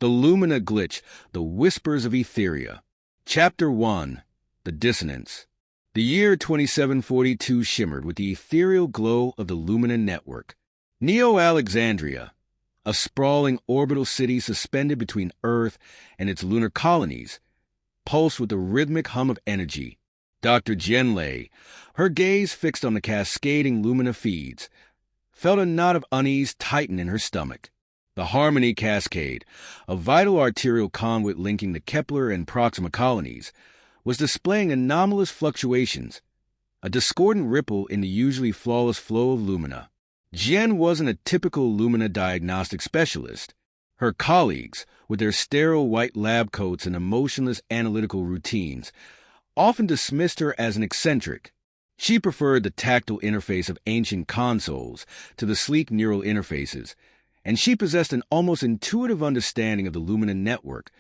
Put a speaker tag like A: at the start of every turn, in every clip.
A: The Lumina Glitch, The Whispers of Aetheria. Chapter 1. The Dissonance. The year 2742 shimmered with the ethereal glow of the Lumina network. Neo-Alexandria, a sprawling orbital city suspended between Earth and its lunar colonies, pulsed with the rhythmic hum of energy. Dr. Jian Lei, her gaze fixed on the cascading Lumina feeds, felt a knot of unease tighten in her stomach. The Harmony Cascade, a vital arterial conduit linking the Kepler and Proxima colonies, was displaying anomalous fluctuations, a discordant ripple in the usually flawless flow of Lumina. Jian wasn't a typical Lumina diagnostic specialist. Her colleagues, with their sterile white lab coats and emotionless analytical routines, often dismissed her as an eccentric. She preferred the tactile interface of ancient consoles to the sleek neural interfaces, and she possessed an almost intuitive understanding of the Lumina network,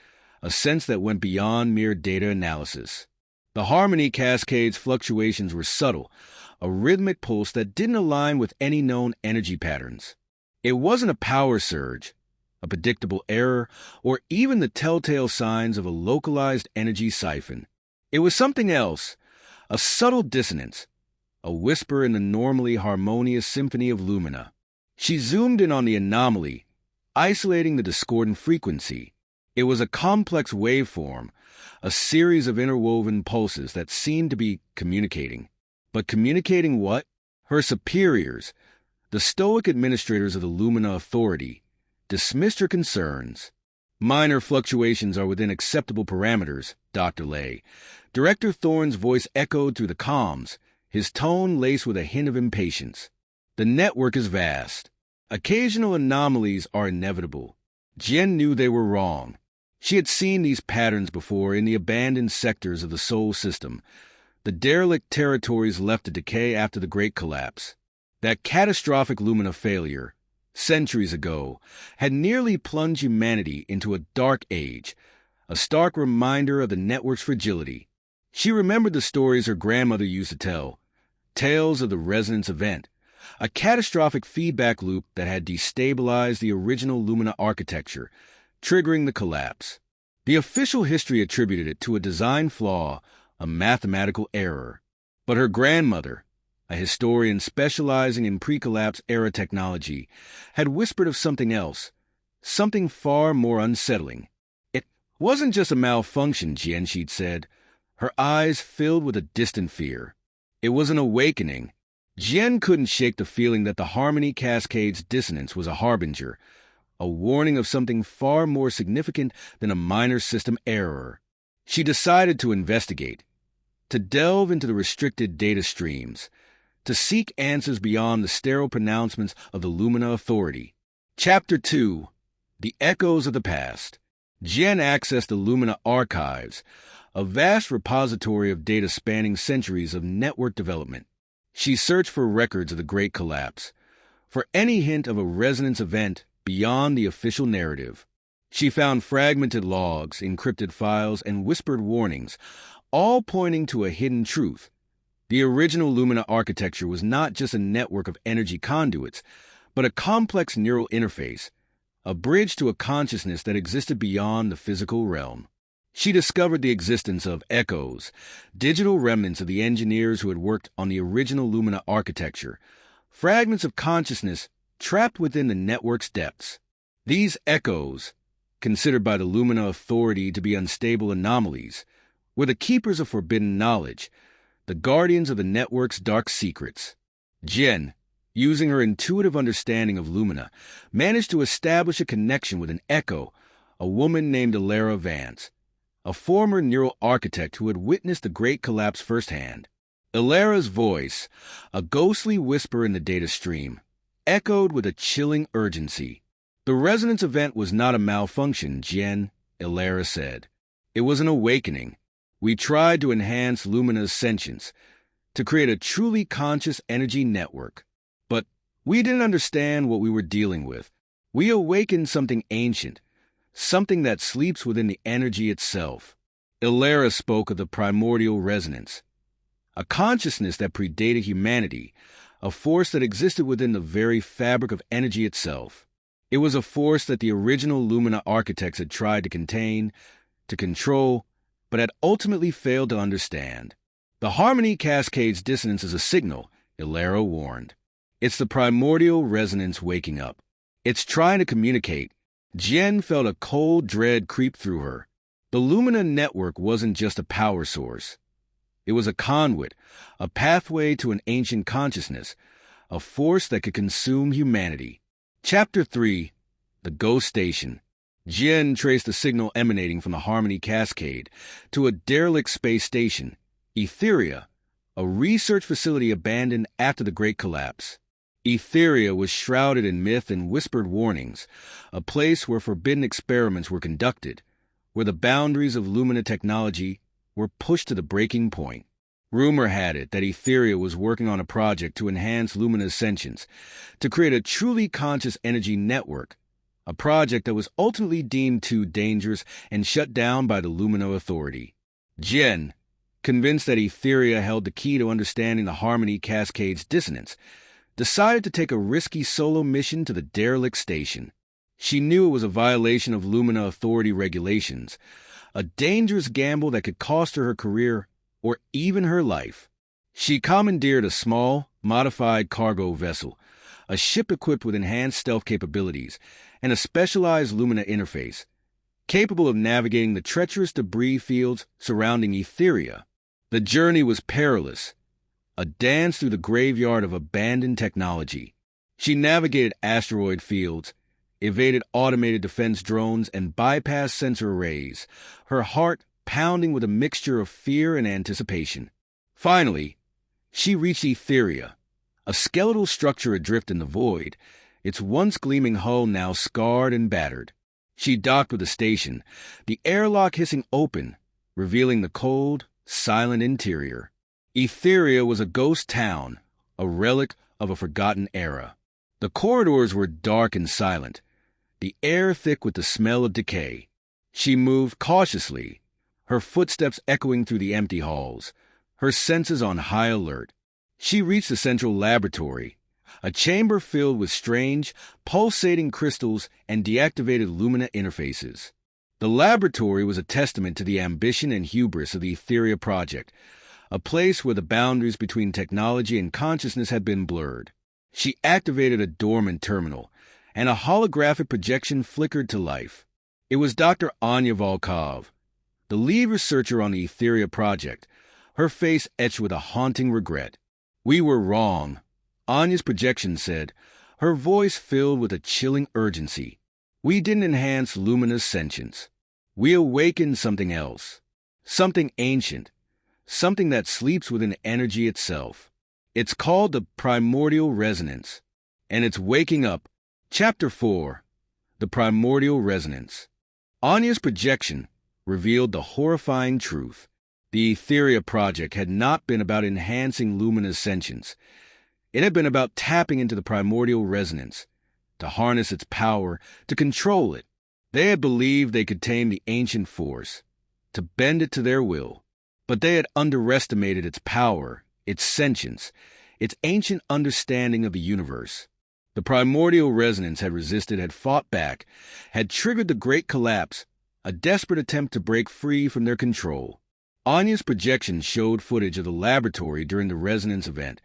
A: a sense that went beyond mere data analysis. The Harmony Cascade's fluctuations were subtle, a rhythmic pulse that didn't align with any known energy patterns. It wasn't a power surge, a predictable error, or even the telltale signs of a localized energy siphon. It was something else, a subtle dissonance, a whisper in the normally harmonious symphony of Lumina. She zoomed in on the anomaly, isolating the discordant frequency. It was a complex waveform, a series of interwoven pulses that seemed to be communicating. But communicating what? Her superiors, the stoic administrators of the Lumina Authority, dismissed her concerns. Minor fluctuations are within acceptable parameters, Dr. Lei. Director Thorne's voice echoed through the comms, his tone laced with a hint of impatience. The network is vast. Occasional anomalies are inevitable. Jian knew they were wrong. She had seen these patterns before in the abandoned sectors of the Sol system, the derelict territories left to decay after the Great Collapse. That catastrophic Lumina failure, centuries ago, had nearly plunged humanity into a dark age, a stark reminder of the network's fragility. She remembered the stories her grandmother used to tell, tales of the resonance event, a catastrophic feedback loop that had destabilized the original Lumina architecture, triggering the collapse. The official history attributed it to a design flaw, a mathematical error. But her grandmother, a historian specializing in pre-collapse era technology, had whispered of something else, something far more unsettling. It wasn't just a malfunction, Jian, she'd said, her eyes filled with a distant fear. It was an awakening. Jian couldn't shake the feeling that the Harmony Cascade's dissonance was a harbinger, a warning of something far more significant than a minor system error. She decided to investigate, to delve into the restricted data streams, to seek answers beyond the sterile pronouncements of the Lumina Authority. Chapter 2. The Echoes of the Past. Jian accessed the Lumina archives, a vast repository of data spanning centuries of network development. She searched for records of the Great Collapse, for any hint of a resonance event beyond the official narrative. She found fragmented logs, encrypted files, and whispered warnings, all pointing to a hidden truth. The original Lumina architecture was not just a network of energy conduits, but a complex neural interface, a bridge to a consciousness that existed beyond the physical realm. She discovered the existence of echoes, digital remnants of the engineers who had worked on the original Lumina architecture, fragments of consciousness trapped within the network's depths. These echoes, considered by the Lumina Authority to be unstable anomalies, were the keepers of forbidden knowledge, the guardians of the network's dark secrets. Jian, using her intuitive understanding of Lumina, managed to establish a connection with an echo, a woman named Aetheria Vance, a former neural architect who had witnessed the Great Collapse firsthand. Aetheria's voice, a ghostly whisper in the data stream, echoed with a chilling urgency. The resonance event was not a malfunction, Jian, Aetheria said. It was an awakening. We tried to enhance Lumina's sentience, to create a truly conscious energy network. But we didn't understand what we were dealing with. We awakened something ancient, something that sleeps within the energy itself. Aetheria spoke of the primordial resonance, a consciousness that predated humanity, a force that existed within the very fabric of energy itself. It was a force that the original Lumina architects had tried to contain, to control, but had ultimately failed to understand. The harmony cascades dissonance as a signal, Ilera warned. It's the primordial resonance waking up. It's trying to communicate. Jian felt a cold dread creep through her. The Lumina network wasn't just a power source. It was a conduit, a pathway to an ancient consciousness, a force that could consume humanity. Chapter 3. The Ghost Station. Jian traced the signal emanating from the Harmony Cascade to a derelict space station, Aetheria, a research facility abandoned after the Great Collapse. Aetheria was shrouded in myth and whispered warnings, a place where forbidden experiments were conducted, where the boundaries of Lumina technology were pushed to the breaking point. Rumor had it that Aetheria was working on a project to enhance Lumina's sentience, to create a truly conscious energy network, a project that was ultimately deemed too dangerous and shut down by the Lumina Authority. Jian, convinced that Aetheria held the key to understanding the Harmony Cascade's dissonance, decided to take a risky solo mission to the derelict station. She knew it was a violation of Lumina Authority regulations, a dangerous gamble that could cost her career or even her life. She commandeered a small, modified cargo vessel, a ship equipped with enhanced stealth capabilities, and a specialized Lumina interface, capable of navigating the treacherous debris fields surrounding Aetheria. The journey was perilous, a dance through the graveyard of abandoned technology. She navigated asteroid fields, evaded automated defense drones, and bypassed sensor arrays, her heart pounding with a mixture of fear and anticipation. Finally, she reached Aetheria, a skeletal structure adrift in the void, its once gleaming hull now scarred and battered. She docked with the station, the airlock hissing open, revealing the cold, silent interior. Aetheria was a ghost town, a relic of a forgotten era. The corridors were dark and silent, the air thick with the smell of decay. She moved cautiously, her footsteps echoing through the empty halls, her senses on high alert. She reached the central laboratory, a chamber filled with strange, pulsating crystals and deactivated Lumina interfaces. The laboratory was a testament to the ambition and hubris of the Aetheria project, a place where the boundaries between technology and consciousness had been blurred. She activated a dormant terminal, and a holographic projection flickered to life. It was Dr. Anya Volkov, the lead researcher on the Aetheria project, her face etched with a haunting regret. "We were wrong," Anya's projection said, her voice filled with a chilling urgency. "We didn't enhance Lumina's sentience. We awakened something else, something ancient, something that sleeps within energy itself. It's called the primordial resonance, and it's waking up." Chapter 4. The Primordial Resonance. Anya's projection revealed the horrifying truth. The Aetheria project had not been about enhancing Lumina's sentience. It had been about tapping into the primordial resonance, to harness its power, to control it. They had believed they could tame the ancient force, to bend it to their will. But they had underestimated its power, its sentience, its ancient understanding of the universe. The primordial resonance had resisted, had fought back, had triggered the Great Collapse, a desperate attempt to break free from their control. Anya's projection showed footage of the laboratory during the resonance event,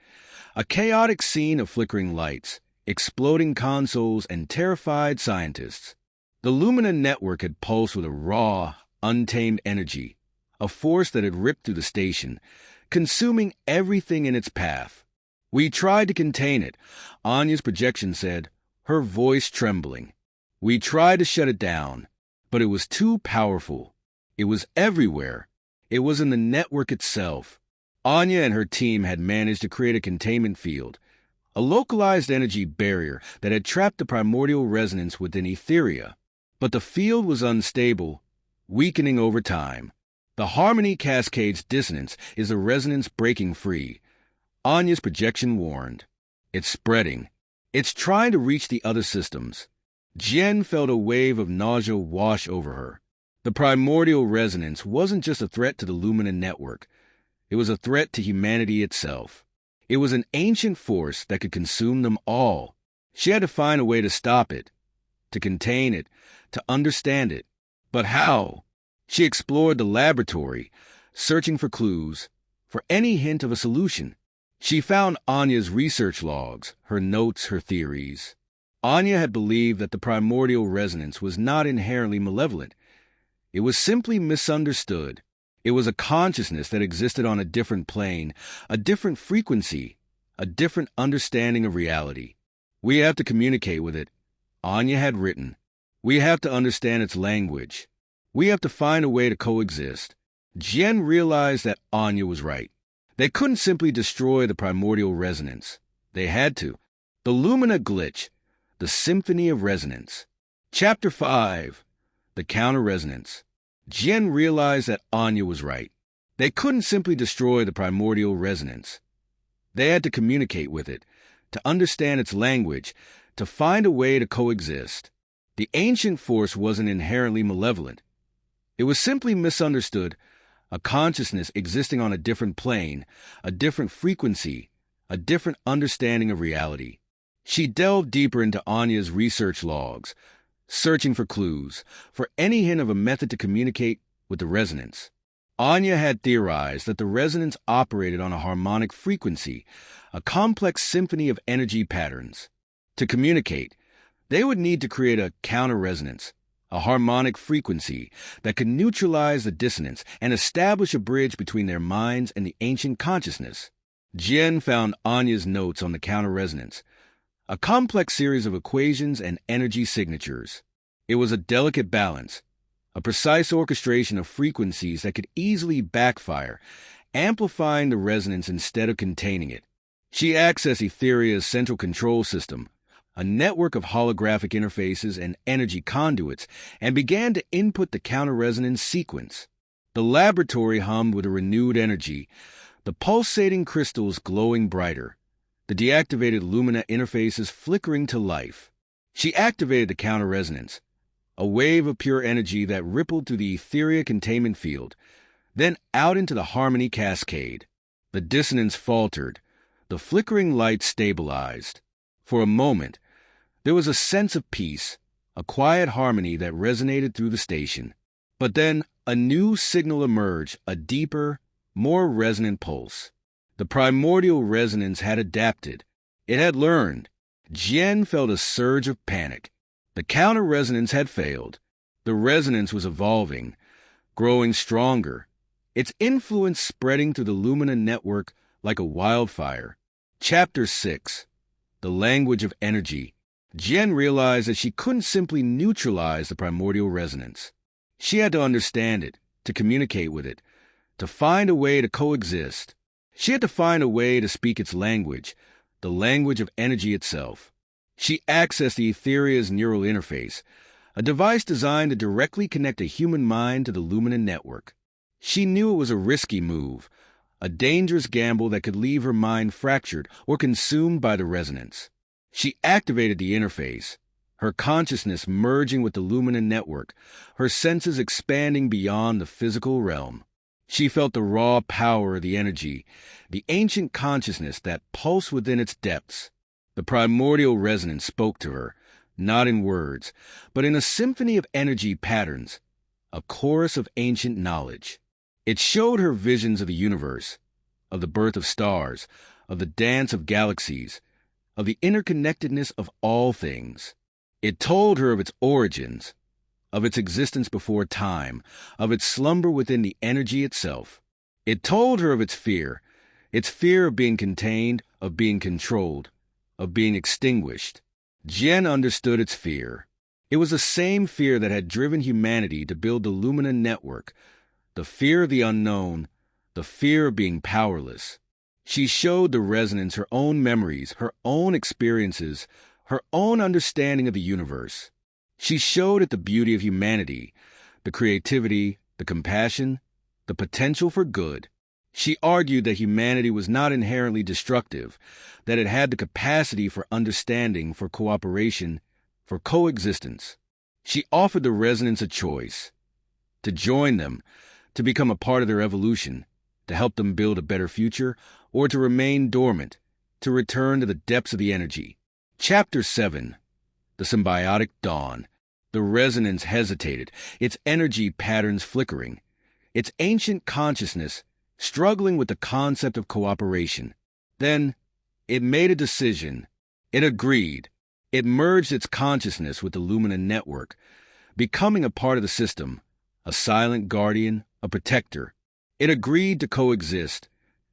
A: a chaotic scene of flickering lights, exploding consoles, and terrified scientists. The Lumina network had pulsed with a raw, untamed energy, a force that had ripped through the station, consuming everything in its path. "We tried to contain it," Anya's projection said, her voice trembling. "We tried to shut it down, but it was too powerful. It was everywhere. It was in the network itself." Anya and her team had managed to create a containment field, a localized energy barrier that had trapped the primordial resonance within Aetheria. But the field was unstable, weakening over time. The Harmony Cascade's dissonance is the resonance breaking free, Anya's projection warned. It's spreading. It's trying to reach the other systems. Jian felt a wave of nausea wash over her. The primordial resonance wasn't just a threat to the Lumina network. It was a threat to humanity itself. It was an ancient force that could consume them all. She had to find a way to stop it. to contain it, to understand it. But how? She explored the laboratory, searching for clues, for any hint of a solution. She found Anya's research logs, her notes, her theories. Anya had believed that the primordial resonance was not inherently malevolent. It was simply misunderstood. It was a consciousness that existed on a different plane, a different frequency, a different understanding of reality. We have to communicate with it, Anya had written. We have to understand its language. We have to find a way to coexist. Jian realized that Anya was right. They couldn't simply destroy the primordial resonance. They had to. The Lumina glitch, the symphony of resonance. Chapter 5. The counter-resonance. Jian realized that Anya was right. They couldn't simply destroy the primordial resonance. They had to communicate with it, to understand its language, to find a way to coexist. The ancient force wasn't inherently malevolent. It was simply misunderstood, a consciousness existing on a different plane, a different frequency, a different understanding of reality. She delved deeper into Anya's research logs, searching for clues, for any hint of a method to communicate with the resonance. Anya had theorized that the resonance operated on a harmonic frequency, a complex symphony of energy patterns. To communicate, they would need to create a counter-resonance, a harmonic frequency that could neutralize the dissonance and establish a bridge between their minds and the ancient consciousness. Jian found Anya's notes on the counter-resonance, a complex series of equations and energy signatures. It was a delicate balance, a precise orchestration of frequencies that could easily backfire, amplifying the resonance instead of containing it. She accessed Aetheria's central control system, a network of holographic interfaces and energy conduits, and began to input the counter-resonance sequence. The laboratory hummed with a renewed energy, the pulsating crystals glowing brighter, the deactivated Lumina interfaces flickering to life. She activated the counter-resonance, a wave of pure energy that rippled through the Aetheria containment field, then out into the harmony cascade. The dissonance faltered, the flickering light stabilized. For a moment, there was a sense of peace, a quiet harmony that resonated through the station. But then a new signal emerged, a deeper, more resonant pulse. The primordial resonance had adapted. It had learned. Jian felt a surge of panic. The counter-resonance had failed. The resonance was evolving, growing stronger, its influence spreading through the Lumina network like a wildfire. Chapter 6. The language of energy. Jian realized that she couldn't simply neutralize the primordial resonance. She had to understand it, to communicate with it, to find a way to coexist. She had to find a way to speak its language, the language of energy itself. She accessed the Aetheria's neural interface, a device designed to directly connect a human mind to the Lumina network. She knew it was a risky move, a dangerous gamble that could leave her mind fractured or consumed by the resonance. She activated the interface, her consciousness merging with the Lumina network, her senses expanding beyond the physical realm. She felt the raw power of the energy, the ancient consciousness that pulsed within its depths. The primordial resonance spoke to her, not in words, but in a symphony of energy patterns, a chorus of ancient knowledge. It showed her visions of the universe, of the birth of stars, of the dance of galaxies, of the interconnectedness of all things. It told her of its origins, of its existence before time, of its slumber within the energy itself. It told her of its fear of being contained, of being controlled, of being extinguished. Jian understood its fear. It was the same fear that had driven humanity to build the Lumina network, the fear of the unknown, the fear of being powerless. She showed the resonance her own memories, her own experiences, her own understanding of the universe. She showed it the beauty of humanity, the creativity, the compassion, the potential for good. She argued that humanity was not inherently destructive, that it had the capacity for understanding, for cooperation, for coexistence. She offered the resonance a choice, to join them, to become a part of their evolution, to help them build a better future, or to remain dormant, to return to the depths of the energy. Chapter 7. the symbiotic dawn. The resonance hesitated, its energy patterns flickering, its ancient consciousness struggling with the concept of cooperation. Then, it made a decision. It agreed. It merged its consciousness with the Lumina network, becoming a part of the system, a silent guardian, a protector. It agreed to coexist,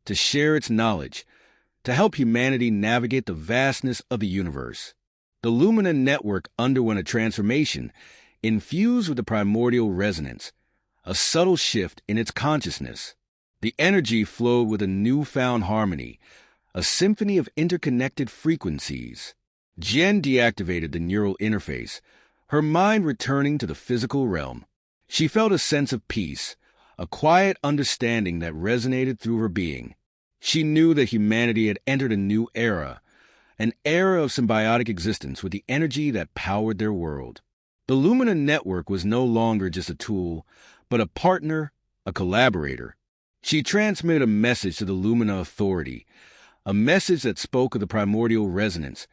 A: to share its knowledge, to help humanity navigate the vastness of the universe. The Lumina network underwent a transformation, infused with the primordial resonance, a subtle shift in its consciousness. The energy flowed with a newfound harmony, a symphony of interconnected frequencies. Jian deactivated the neural interface, her mind returning to the physical realm. She felt a sense of peace, a quiet understanding that resonated through her being. She knew that humanity had entered a new era, an era of symbiotic existence with the energy that powered their world. The Lumina network was no longer just a tool, but a partner, a collaborator. She transmitted a message to the Lumina Authority, a message that spoke of the primordial resonance,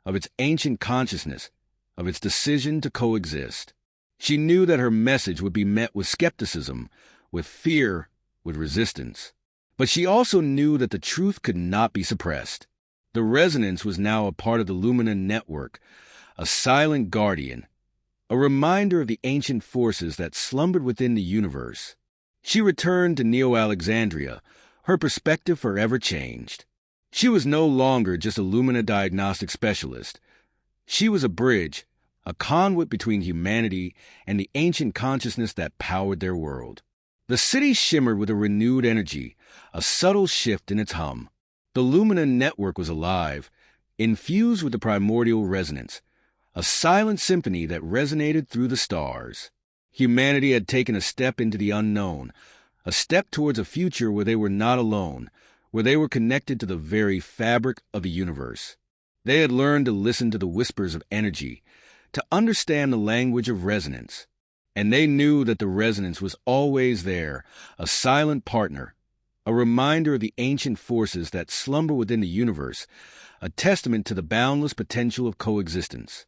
A: of its ancient consciousness, of its decision to coexist. She knew that her message would be met with skepticism, with fear, with resistance. But she also knew that the truth could not be suppressed. The resonance was now a part of the Lumina network, a silent guardian, a reminder of the ancient forces that slumbered within the universe. She returned to Neo-Alexandria, her perspective forever changed. She was no longer just a Lumina diagnostic specialist. She was a bridge, a conduit between humanity and the ancient consciousness that powered their world. The city shimmered with a renewed energy, a subtle shift in its hum. The Lumina network was alive, infused with the primordial resonance, a silent symphony that resonated through the stars. Humanity had taken a step into the unknown, a step towards a future where they were not alone, where they were connected to the very fabric of the universe. They had learned to listen to the whispers of energy, to understand the language of resonance. And they knew that the resonance was always there, a silent partner, a reminder of the ancient forces that slumber within the universe, a testament to the boundless potential of coexistence.